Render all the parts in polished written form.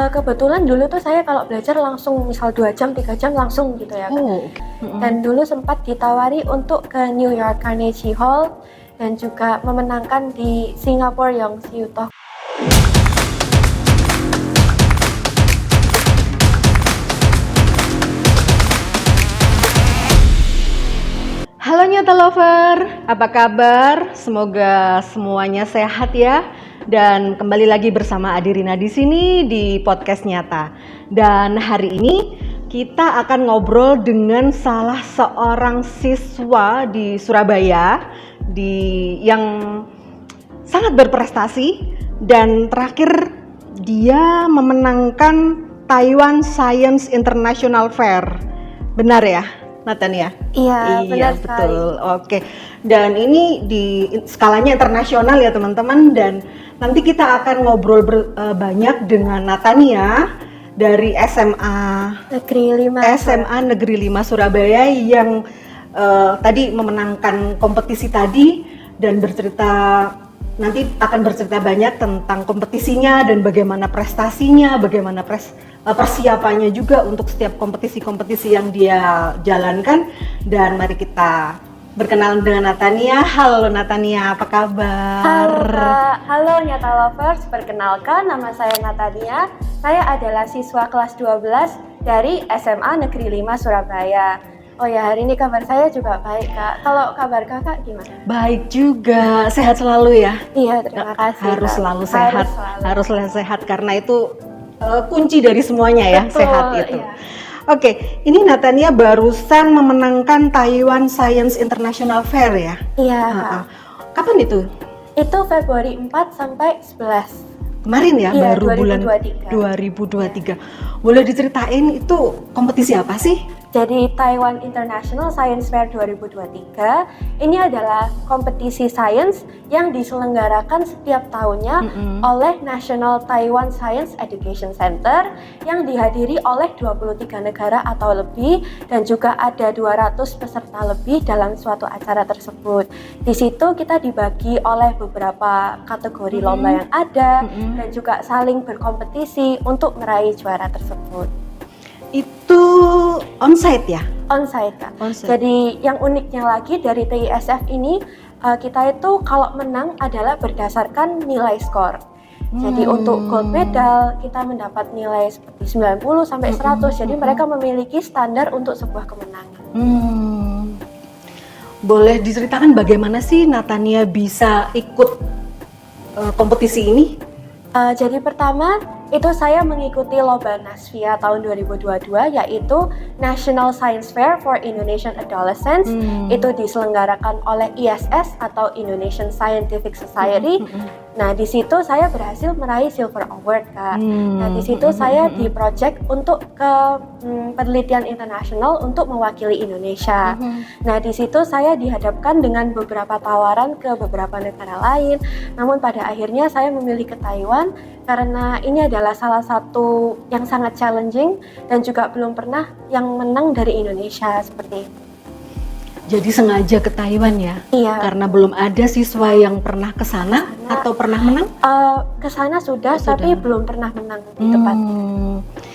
Kebetulan dulu tuh saya kalau belajar langsung misal 2 jam, 3 jam langsung gitu ya Kak. Oh, oke. Dan dulu sempat ditawari untuk ke New York Carnegie Hall dan juga memenangkan di Singapore Yonsei Utoh. Halo Nyata Lover, apa kabar? Semoga semuanya sehat ya. Dan kembali lagi bersama Adirina di sini di podcast Nyata. Dan hari ini kita akan ngobrol dengan salah seorang siswa di Surabaya yang sangat berprestasi dan terakhir dia memenangkan Taiwan Science International Fair. Benar ya, Natania? Iya, benar sekali. Betul. Oke. Dan ini di skalanya internasional ya teman-teman, dan nanti kita akan ngobrol banyak dengan Natania dari SMA Negeri 5 Surabaya yang tadi memenangkan kompetisi tadi dan nanti akan bercerita banyak tentang kompetisinya dan bagaimana prestasinya, bagaimana persiapannya juga untuk setiap kompetisi-kompetisi yang dia jalankan. Dan mari kita berkenalan dengan Natania. Halo Natania, apa kabar? Halo Kak, halo Nyata Lovers, perkenalkan nama saya Natania. Saya adalah siswa kelas 12 dari SMA Negeri 5 Surabaya. Oh ya, hari ini kabar saya juga baik Kak. Kalau kabar Kakak gimana? Baik juga, sehat selalu ya. Iya, terima kasih. Harus Kak. selalu sehat, harus selalu sehat karena itu kunci dari semuanya ya. Betul, sehat itu. iya. Oke, ini Natania barusan memenangkan Taiwan Science International Fair ya? Iya Kak. Kapan itu? Itu Februari 4 sampai 11. Kemarin ya, Iya, baru 2023. bulan 2023. Boleh diceritain itu kompetisi apa sih? Jadi Taiwan International Science Fair 2023 ini adalah kompetisi sains yang diselenggarakan setiap tahunnya oleh National Taiwan Science Education Center yang dihadiri oleh 23 negara atau lebih, dan juga ada 200 peserta lebih dalam suatu acara tersebut. Di situ kita dibagi oleh beberapa kategori lomba yang ada dan juga saling berkompetisi untuk meraih juara tersebut. Itu onsite ya? Onsite Kak. Onsite. Jadi yang uniknya lagi dari TISF ini, kita itu kalau menang adalah berdasarkan nilai skor. Jadi untuk gold medal kita mendapat nilai seperti 90 sampai 100. Jadi mereka memiliki standar untuk sebuah kemenangan. Boleh diceritakan bagaimana sih Natania bisa ikut kompetisi ini? Jadi pertama itu saya mengikuti lomba NASFIA tahun 2022, yaitu National Science Fair for Indonesian Adolescents. Itu diselenggarakan oleh ISS atau Indonesian Scientific Society. Nah, di situ saya berhasil meraih Silver Award, Kak. Nah, di situ saya di project untuk ke penelitian internasional untuk mewakili Indonesia. Nah, di situ saya dihadapkan dengan beberapa tawaran ke beberapa negara lain. Namun pada akhirnya saya memilih ke Taiwan karena ini adalah salah satu yang sangat challenging dan juga belum pernah yang menang dari Indonesia seperti itu. Jadi sengaja ke Taiwan ya? Iya. Karena belum ada siswa yang pernah ke sana atau pernah menang? Ke sana sudah, tapi belum pernah menang di tempat.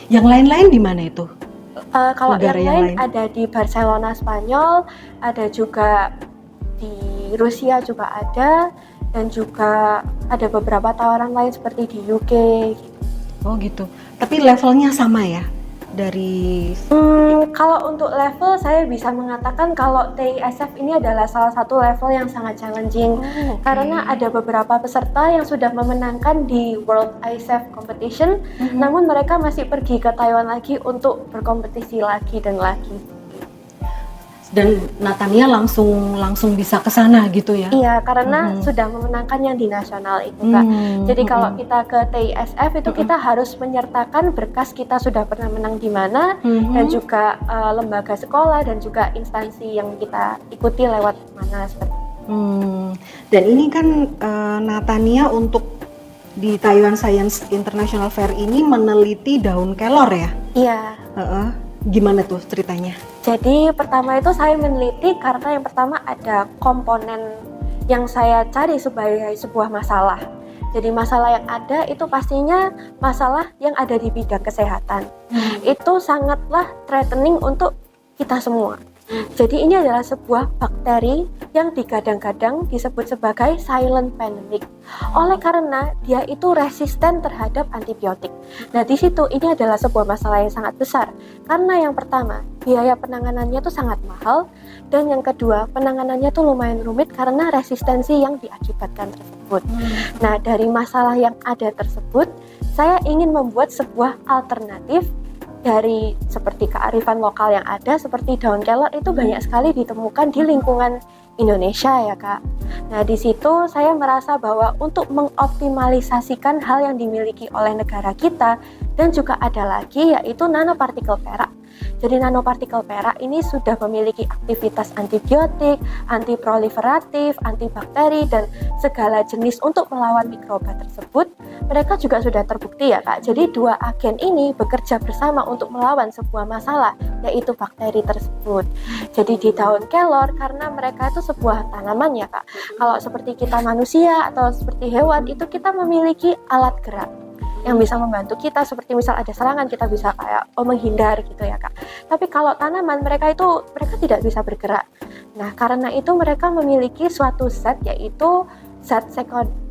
Yang lain-lain di mana itu? Kalau yang lain ada di Barcelona, Spanyol, ada juga di Rusia juga ada, dan juga ada beberapa tawaran lain seperti di UK. Gitu. Oh gitu. Tapi levelnya sama ya? Dari kalau untuk level saya bisa mengatakan kalau TISF ini adalah salah satu level yang sangat challenging karena ada beberapa peserta yang sudah memenangkan di World ISF Competition, namun mereka masih pergi ke Taiwan lagi untuk berkompetisi lagi dan lagi. Dan Natania langsung bisa ke sana gitu ya? Iya, karena sudah memenangkan yang di nasional itu Kak. Jadi kalau kita ke TISF itu kita harus menyertakan berkas kita sudah pernah menang di mana, dan juga lembaga sekolah dan juga instansi yang kita ikuti lewat mana seperti itu. Dan ini kan Natania untuk di Taiwan Science International Fair ini meneliti daun kelor ya? Iya. Gimana tuh ceritanya? Jadi pertama itu saya meneliti karena yang pertama ada komponen yang saya cari sebagai sebuah masalah. Jadi masalah yang ada itu pastinya masalah yang ada di bidang kesehatan. Itu sangatlah threatening untuk kita semua. Jadi ini adalah sebuah bakteri yang digadang-gadang disebut sebagai silent pandemic. Oleh karena dia itu resisten terhadap antibiotik. Nah, di situ ini adalah sebuah masalah yang sangat besar. Karena yang pertama, biaya penanganannya itu sangat mahal, dan yang kedua, penanganannya itu lumayan rumit karena resistensi yang diakibatkan tersebut. Nah, dari masalah yang ada tersebut, saya ingin membuat sebuah alternatif dari seperti kearifan lokal yang ada, seperti daun kelor itu banyak sekali ditemukan di lingkungan Indonesia ya Kak. Nah, di situ saya merasa bahwa untuk mengoptimalisasikan hal yang dimiliki oleh negara kita, dan juga ada lagi yaitu nanopartikel perak. Jadi nanopartikel perak ini sudah memiliki aktivitas antibiotik, antiproliferatif, antibakteri, dan segala jenis untuk melawan mikroba tersebut. Mereka juga sudah terbukti ya Kak. Jadi dua agen ini bekerja bersama untuk melawan sebuah masalah, yaitu bakteri tersebut. Jadi di daun kelor, karena mereka itu sebuah tanaman ya Kak. Kalau seperti kita manusia atau seperti hewan, itu kita memiliki alat gerak yang bisa membantu kita, seperti misal ada serangan kita bisa kayak menghindar gitu ya Kak. Tapi kalau tanaman mereka tidak bisa bergerak. Nah, karena itu mereka memiliki suatu zat, yaitu zat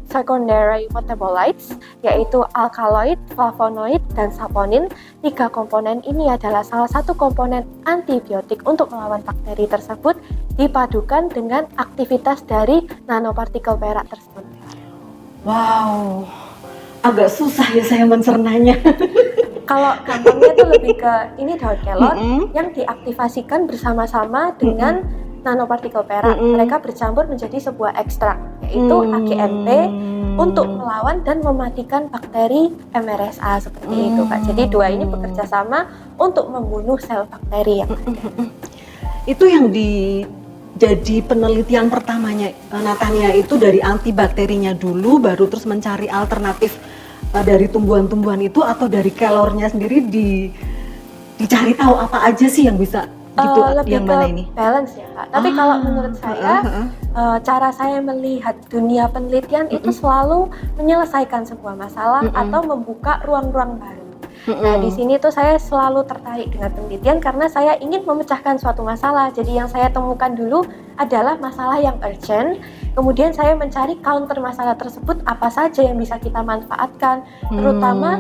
secondary metabolites, yaitu alkaloid, flavonoid, dan saponin. 3 komponen ini adalah salah satu komponen antibiotik untuk melawan bakteri tersebut, dipadukan dengan aktivitas dari nanopartikel perak tersebut. Wow, agak susah ya saya mencernanya. Kalau gampangnya itu lebih ke ini daun kelor yang diaktifasikan bersama-sama dengan nanopartikel perak. Mereka bercampur menjadi sebuah ekstrak, yaitu AGNP, untuk melawan dan mematikan bakteri MRSA seperti itu Kak. Jadi dua ini bekerja sama untuk membunuh sel bakteri yang ada. Itu yang jadi penelitian pertamanya Natania itu dari antibakterinya dulu, baru terus mencari alternatif dari tumbuhan-tumbuhan itu, atau dari kelornya sendiri dicari tahu apa aja sih yang bisa gitu, lebih yang ke mana ini? balance ya Kak. Tapi kalau menurut saya cara saya melihat dunia penelitian itu selalu menyelesaikan sebuah masalah atau membuka ruang-ruang baru. Nah, di sini tuh saya selalu tertarik dengan penelitian karena saya ingin memecahkan suatu masalah. Jadi yang saya temukan dulu adalah masalah yang urgent. Kemudian saya mencari counter masalah tersebut, apa saja yang bisa kita manfaatkan, terutama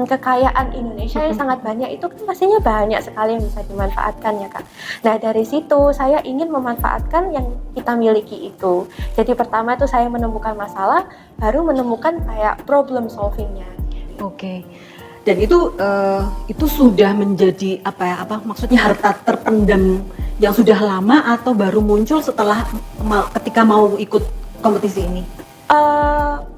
kekayaan Indonesia yang sangat banyak itu kan pastinya banyak sekali yang bisa dimanfaatkan ya Kak. Nah, dari situ saya ingin memanfaatkan yang kita miliki itu. Jadi pertama itu saya menemukan masalah, baru menemukan kayak problem solvingnya. Oke. Dan itu sudah menjadi maksudnya harta terpendam yang sudah lama, atau baru muncul setelah ketika mau ikut kompetisi ini?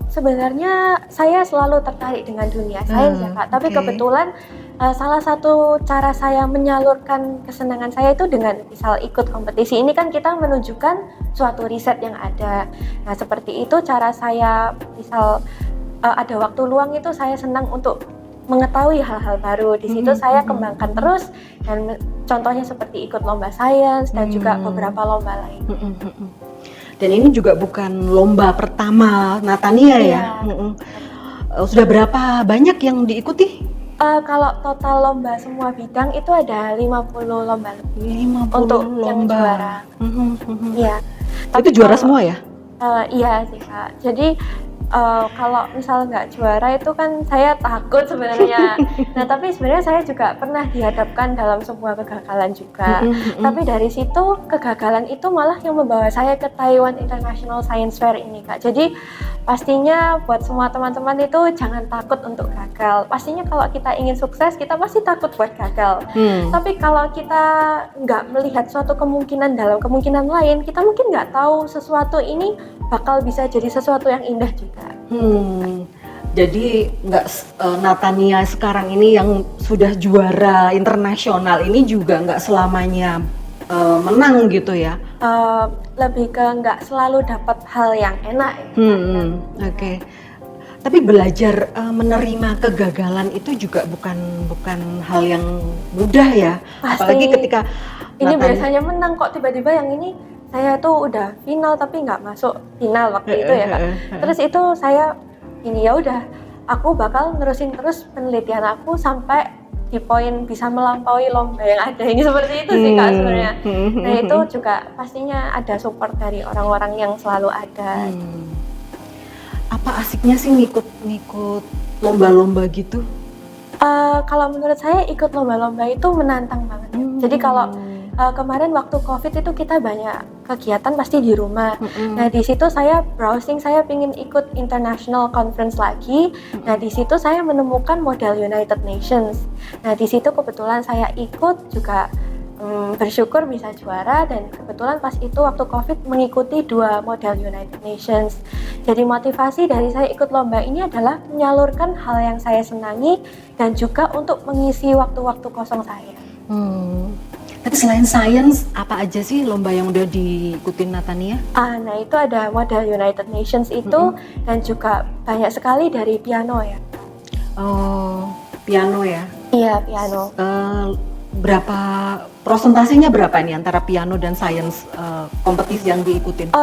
Sebenarnya saya selalu tertarik dengan dunia sains ya Kak, tapi kebetulan salah satu cara saya menyalurkan kesenangan saya itu dengan misal ikut kompetisi ini kan kita menunjukkan suatu riset yang ada. Nah, seperti itu cara saya, misal ada waktu luang itu saya senang untuk mengetahui hal-hal baru. Di situ saya kembangkan terus, dan contohnya seperti ikut lomba sains dan juga beberapa lomba lain. Dan ini juga bukan lomba pertama Natania ya? Sudah berapa banyak yang diikuti? Kalau total lomba semua bidang itu ada 50 lomba lebih. 50 untuk lomba. Yang juara. Iya. Itu juara semua ya? Iya sih Kak. Jadi kalau misal nggak juara itu kan saya takut sebenarnya. Nah, tapi sebenarnya saya juga pernah dihadapkan dalam sebuah kegagalan juga. Tapi dari situ kegagalan itu malah yang membawa saya ke Taiwan International Science Fair ini Kak. Jadi pastinya buat semua teman-teman itu jangan takut untuk gagal. Pastinya kalau kita ingin sukses kita pasti takut buat gagal. Tapi kalau kita nggak melihat suatu kemungkinan dalam kemungkinan lain, kita mungkin nggak tahu sesuatu ini bakal bisa jadi sesuatu yang indah juga. Jadi Natania sekarang ini yang sudah juara internasional ini juga nggak selamanya menang gitu ya? Lebih ke nggak selalu dapat hal yang enak. Oke. Tapi belajar menerima kegagalan itu juga bukan hal yang mudah ya. Pasti. Apalagi ketika ini biasanya menang kok, tiba-tiba yang ini saya tuh udah final tapi nggak masuk final waktu itu ya Kak. Terus itu saya ini ya udah aku bakal nerusin terus penelitian aku sampai di poin bisa melampaui lomba yang ada ini, seperti itu sih Kak sebenarnya. Nah itu juga pastinya ada support dari orang-orang yang selalu ada. Apa asiknya sih ngikut lomba-lomba gitu? Kalau menurut saya ikut lomba-lomba itu menantang banget. Jadi kalau kemarin waktu COVID itu kita banyak kegiatan pasti di rumah. Nah di situ saya browsing, saya pingin ikut international conference lagi. Nah di situ saya menemukan model United Nations. Nah di situ kebetulan saya ikut juga, bersyukur bisa juara, dan kebetulan pas itu waktu COVID mengikuti 2 model United Nations. Jadi motivasi dari saya ikut lomba ini adalah menyalurkan hal yang saya senangi dan juga untuk mengisi waktu-waktu kosong saya. Tapi selain sains, apa aja sih lomba yang udah diikutin Natania? Nah itu ada model United Nations itu, dan juga banyak sekali dari piano ya. Oh, piano ya? Iya, piano. Berapa prosentasenya berapa nih antara piano dan sains kompetisi yang diikutin?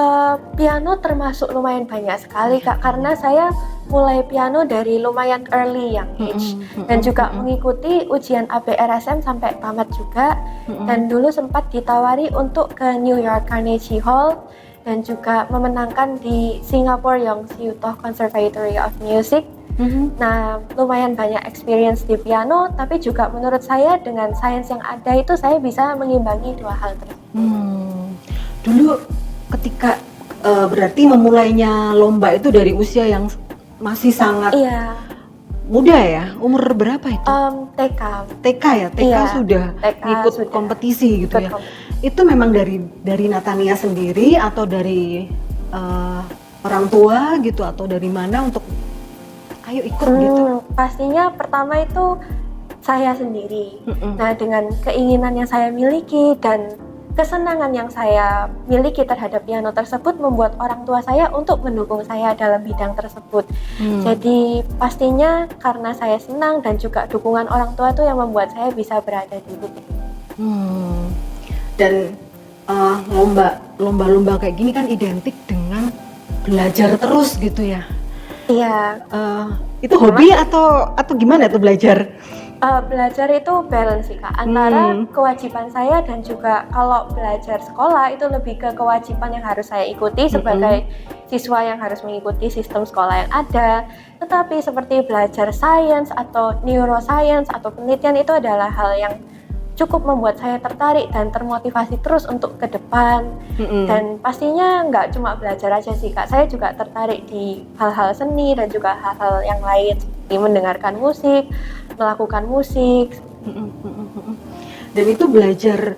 Piano termasuk lumayan banyak sekali Kak, karena saya mulai piano dari lumayan early young age, dan juga mengikuti ujian ABRSM sampai tamat juga, dan dulu sempat ditawari untuk ke New York Carnegie Hall, dan juga memenangkan di Singapore Yonsei Tuh Conservatory of Music. Nah, lumayan banyak experience di piano, tapi juga menurut saya dengan sains yang ada itu saya bisa mengimbangi 2 hal tersebut. Dulu ketika berarti memulainya lomba itu dari usia yang masih sangat muda ya? Umur berapa itu? TK. TK ya? TK sudah ikut kompetisi gitu ya? Itu memang dari Natania sendiri atau dari orang tua gitu, atau dari mana untuk ayo ikut gitu? Pastinya pertama itu saya sendiri. Nah dengan keinginan yang saya miliki dan kesenangan yang saya miliki terhadap piano tersebut membuat orang tua saya untuk mendukung saya dalam bidang tersebut. Jadi pastinya karena saya senang dan juga dukungan orang tua itu yang membuat saya bisa berada di titik ini. Dan lomba-lomba kayak gini kan identik dengan belajar terus gitu ya? Iya. Itu hobi atau gimana tuh belajar? Belajar itu balance sih Kak, antara kewajiban saya dan juga kalau belajar sekolah itu lebih ke kewajiban yang harus saya ikuti sebagai siswa yang harus mengikuti sistem sekolah yang ada. Tetapi seperti belajar sains atau neuroscience atau penelitian itu adalah hal yang cukup membuat saya tertarik dan termotivasi terus untuk ke depan. Dan pastinya nggak cuma belajar aja sih Kak, saya juga tertarik di hal-hal seni dan juga hal-hal yang lain seperti mendengarkan musik, melakukan musik. Dan itu belajar,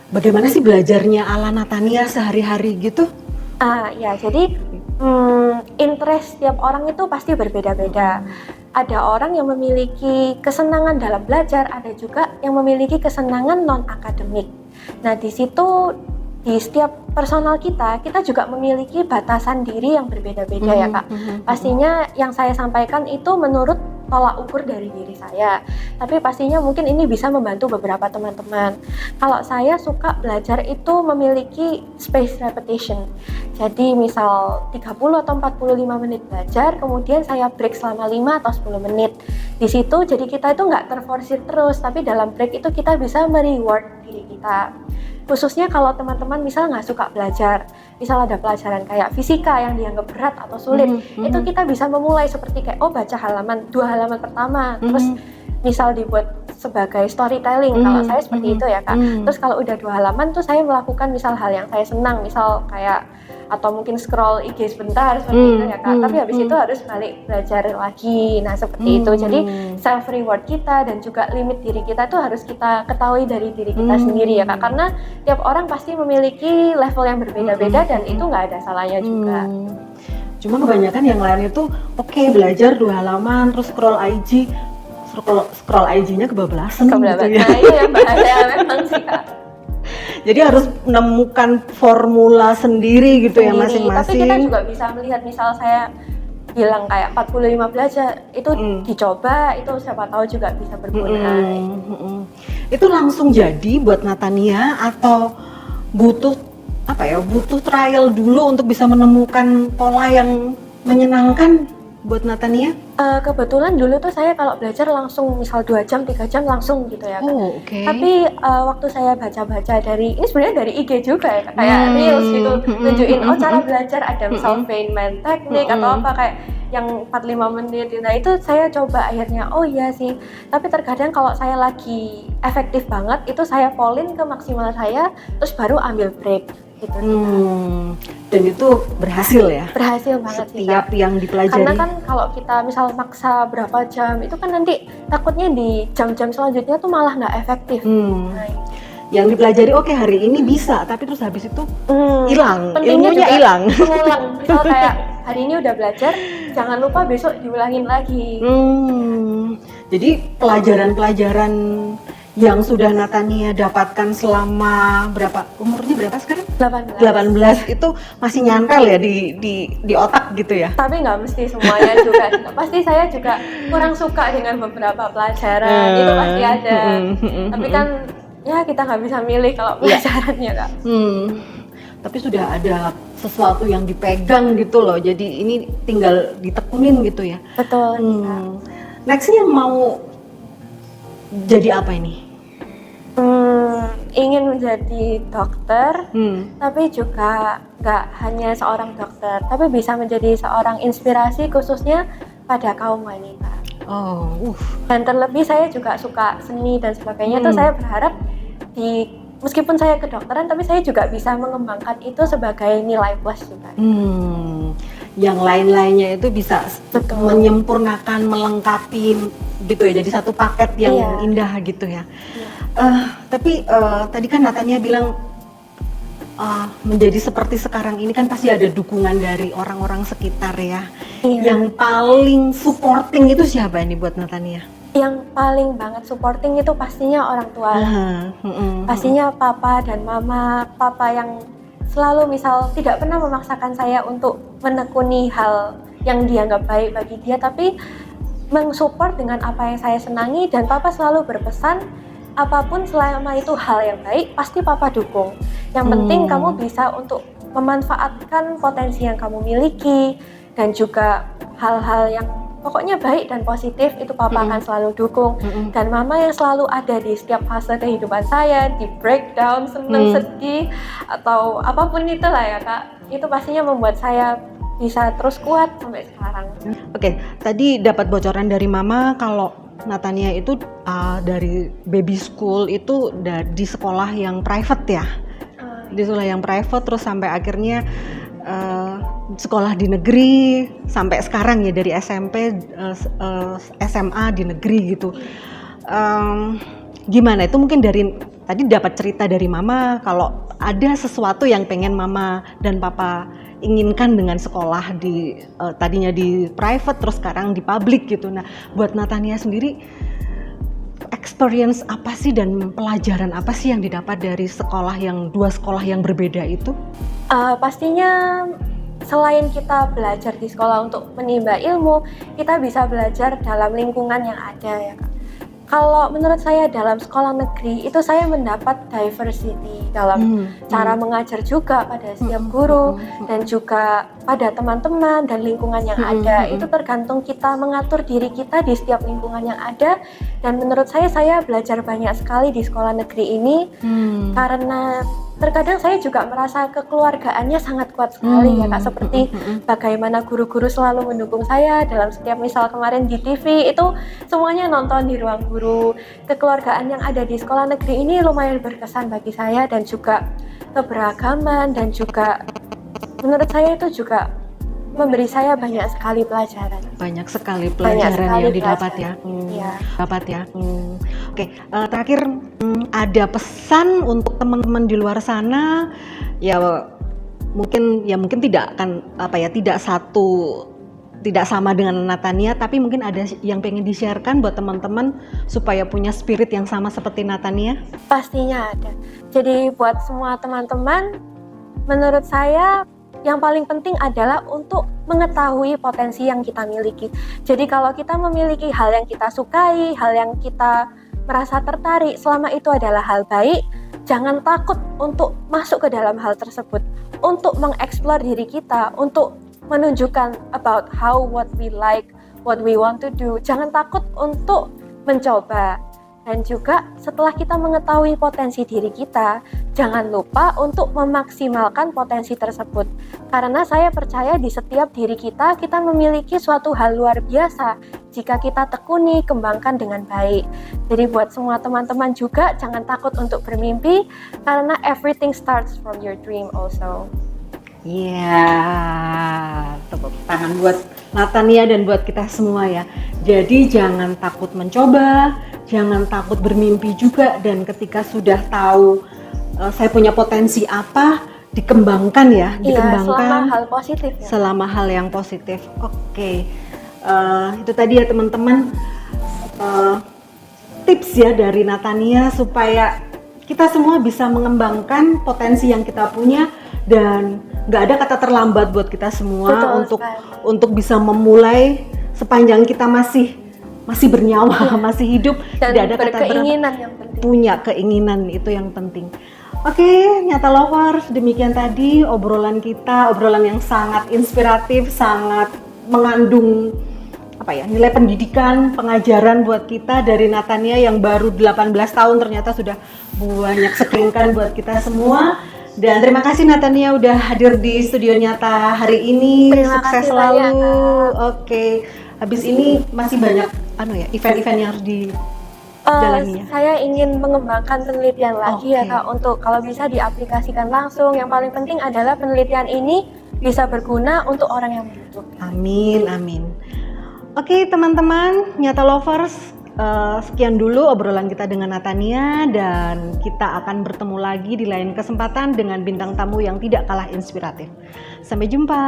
bagaimana sih belajarnya ala Natania sehari-hari gitu? Ya jadi interest setiap orang itu pasti berbeda-beda. Ada orang yang memiliki kesenangan dalam belajar, ada juga yang memiliki kesenangan non-akademik. Nah di situ di setiap personal kita juga memiliki batasan diri yang berbeda-beda ya Kak. Pastinya yang saya sampaikan itu menurut tolak ukur dari diri saya, tapi pastinya mungkin ini bisa membantu beberapa teman-teman. Kalau saya suka belajar itu memiliki space repetition, jadi misal 30 atau 45 menit belajar, kemudian saya break selama 5 atau 10 menit. Di situ jadi kita itu nggak terforsir terus, tapi dalam break itu kita bisa mereward diri kita. Khususnya kalau teman-teman misal nggak suka belajar, misal ada pelajaran kayak fisika yang dianggap berat atau sulit, itu kita bisa memulai seperti kayak baca 2 halaman pertama, terus misal dibuat sebagai storytelling, kalau saya seperti itu ya Kak. Terus kalau udah 2 halaman tuh saya melakukan misal hal yang saya senang, misal kayak atau mungkin scroll IG sebentar seperti itu ya Kak. Tapi habis itu harus balik belajar lagi. Nah seperti itu. Jadi self reward kita dan juga limit diri kita tuh harus kita ketahui dari diri kita sendiri ya Kak. Karena tiap orang pasti memiliki level yang berbeda-beda dan itu nggak ada salahnya juga. Cuma kebanyakan yang lain itu belajar 2 halaman terus scroll IG-nya kebablasan gitu ya. Nah itu yang bahaya memang sih Kak. Jadi harus menemukan formula sendiri gitu ya masing-masing. Tapi kita juga bisa melihat, misal saya bilang kayak 45 belajar itu dicoba, itu siapa tahu juga bisa berguna. Itu langsung jadi buat Natania atau butuh trial dulu untuk bisa menemukan pola yang menyenangkan? buat Natania? Kebetulan dulu tuh saya kalau belajar langsung misal 2 jam, 3 jam langsung gitu ya Kak. Oh, oke. Tapi waktu saya baca-baca dari, ini sebenarnya dari IG juga ya Kak, kayak reels gitu, nunjukin cara belajar ada misal Feynman teknik atau apa kayak yang 4-5 menit. Nah itu saya coba akhirnya, oh iya sih. Tapi terkadang kalau saya lagi efektif banget, itu saya polin ke maksimal saya, terus baru ambil break gitu. Dan itu berhasil ya? Berhasil banget sih setiap Kak. yang dipelajari. Karena kan kalau kita misal maksa berapa jam, itu kan nanti takutnya di jam-jam selanjutnya tuh malah nggak efektif. Nah, yang dipelajari oke hari ini bisa, tapi terus habis itu hilang, pentingnya ilmunya juga hilang. mengulang. Misal kayak hari ini udah belajar, jangan lupa besok diulangin lagi. Jadi pelajaran-pelajaran yang sudah Natania dapatkan selama berapa, umurnya berapa sekarang? 18 itu masih nyantel ya di otak gitu ya? Tapi nggak mesti semuanya juga. Pasti saya juga kurang suka dengan beberapa pelajaran, itu pasti ada. Tapi kan ya kita nggak bisa milih kalau pelajarannya Kak. Tapi sudah ada sesuatu yang dipegang gitu loh, jadi ini tinggal ditekunin gitu ya? Betul. Nextnya mau jadi apa ini? Ingin menjadi dokter, tapi juga nggak hanya seorang dokter, tapi bisa menjadi seorang inspirasi khususnya pada kaum wanita. Dan terlebih saya juga suka seni dan sebagainya, tuh saya berharap meskipun saya kedokteran, tapi saya juga bisa mengembangkan itu sebagai nilai plus juga. Yang lain-lainnya itu bisa menyempurnakan, melengkapi gitu ya, jadi satu paket yang indah gitu ya. Tapi tadi kan Natania bilang menjadi seperti sekarang ini kan pasti ada dukungan dari orang-orang sekitar ya. Yang paling supporting itu siapa ini buat Natania? Yang paling banget supporting itu pastinya orang tua. Pastinya papa dan mama. Papa yang selalu misal tidak pernah memaksakan saya untuk menekuni hal yang dianggap baik bagi dia, tapi mensupport dengan apa yang saya senangi. Dan papa selalu berpesan, apapun selama itu hal yang baik, pasti papa dukung. Yang penting kamu bisa untuk memanfaatkan potensi yang kamu miliki, dan juga hal-hal yang pokoknya baik dan positif itu papa akan selalu dukung. Dan mama yang selalu ada di setiap fase kehidupan saya, di breakdown, seneng, sedih, atau apapun itulah ya Kak, itu pastinya membuat saya bisa terus kuat sampai sekarang. Oke, tadi dapat bocoran dari mama kalau Natania itu dari baby school itu di sekolah yang private ya? Di sekolah yang private terus sampai akhirnya sekolah di negeri sampai sekarang ya, dari SMP, SMA di negeri gitu. Gimana itu, mungkin dari tadi dapat cerita dari mama kalau ada sesuatu yang pengen mama dan papa inginkan dengan sekolah tadinya di private terus sekarang di public gitu. Nah, buat Natania sendiri experience apa sih dan pelajaran apa sih yang didapat dari dua sekolah yang berbeda itu? Pastinya selain kita belajar di sekolah untuk menimba ilmu, kita bisa belajar dalam lingkungan yang ada ya Kak. Kalau menurut saya dalam sekolah negeri itu saya mendapat diversity dalam cara mengajar juga pada setiap guru dan juga pada teman-teman dan lingkungan yang ada. Itu tergantung kita mengatur diri kita di setiap lingkungan yang ada. Dan menurut saya belajar banyak sekali di sekolah negeri ini karena terkadang saya juga merasa kekeluargaannya sangat kuat sekali ya Kak, seperti bagaimana guru-guru selalu mendukung saya dalam setiap, misal kemarin di TV itu semuanya nonton di ruang guru. Kekeluargaan yang ada di sekolah negeri ini lumayan berkesan bagi saya, dan juga keberagaman, dan juga menurut saya itu juga memberi saya banyak sekali pelajaran. Banyak sekali pelajaran yang didapat ya. Dapat ya. Oke, terakhir ada pesan untuk teman-teman di luar sana ya, mungkin tidak akan tidak sama dengan Natania, tapi mungkin ada yang pengen di-sharekan buat teman-teman supaya punya spirit yang sama seperti Natania? Pastinya ada. Jadi buat semua teman-teman, menurut saya yang paling penting adalah untuk mengetahui potensi yang kita miliki. Jadi kalau kita memiliki hal yang kita sukai, hal yang kita merasa tertarik, selama itu adalah hal baik, jangan takut untuk masuk ke dalam hal tersebut, untuk mengeksplor diri kita, untuk menunjukkan about how what we like, what we want to do. Jangan takut untuk mencoba. Dan juga setelah kita mengetahui potensi diri kita, jangan lupa untuk memaksimalkan potensi tersebut. Karena saya percaya di setiap diri kita memiliki suatu hal luar biasa jika kita tekuni, kembangkan dengan baik. Jadi buat semua teman-teman juga, jangan takut untuk bermimpi, karena everything starts from your dream also. Iya, tepuk tangan buat Natania dan buat kita semua ya. Jadi jangan takut mencoba, jangan takut bermimpi juga, dan ketika sudah tahu saya punya potensi apa, dikembangkan ya, dikembangkan. Selama hal positif ya. Selama hal yang positif. Oke. Itu tadi ya teman-teman, tips ya dari Natania supaya kita semua bisa mengembangkan potensi yang kita punya, dan nggak ada kata terlambat buat kita semua. Betul, untuk bisa memulai sepanjang kita masih bernyawa, masih hidup. Dan tidak ada kata berkeinginan yang penting. Punya keinginan, itu yang penting. Oke, Nyata Lovers, demikian tadi obrolan kita, obrolan yang sangat inspiratif, sangat mengandung nilai pendidikan, pengajaran buat kita dari Natania yang baru 18 tahun ternyata sudah banyak sekelingkan buat kita semua. Dan terima kasih Natania udah hadir di studio Nyata hari ini. Terima Sukses kasih selalu. banyak, Oke. Habis ini masih banyak event-event yang harus dijalaninya. Saya ingin mengembangkan penelitian lagi ya Oke. Kak, untuk kalau bisa diaplikasikan langsung. Yang paling penting adalah penelitian ini bisa berguna untuk orang yang membutuhkan. Amin, amin. Oke teman-teman, Nyata Lovers, sekian dulu obrolan kita dengan Natania, dan kita akan bertemu lagi di lain kesempatan dengan bintang tamu yang tidak kalah inspiratif. Sampai jumpa.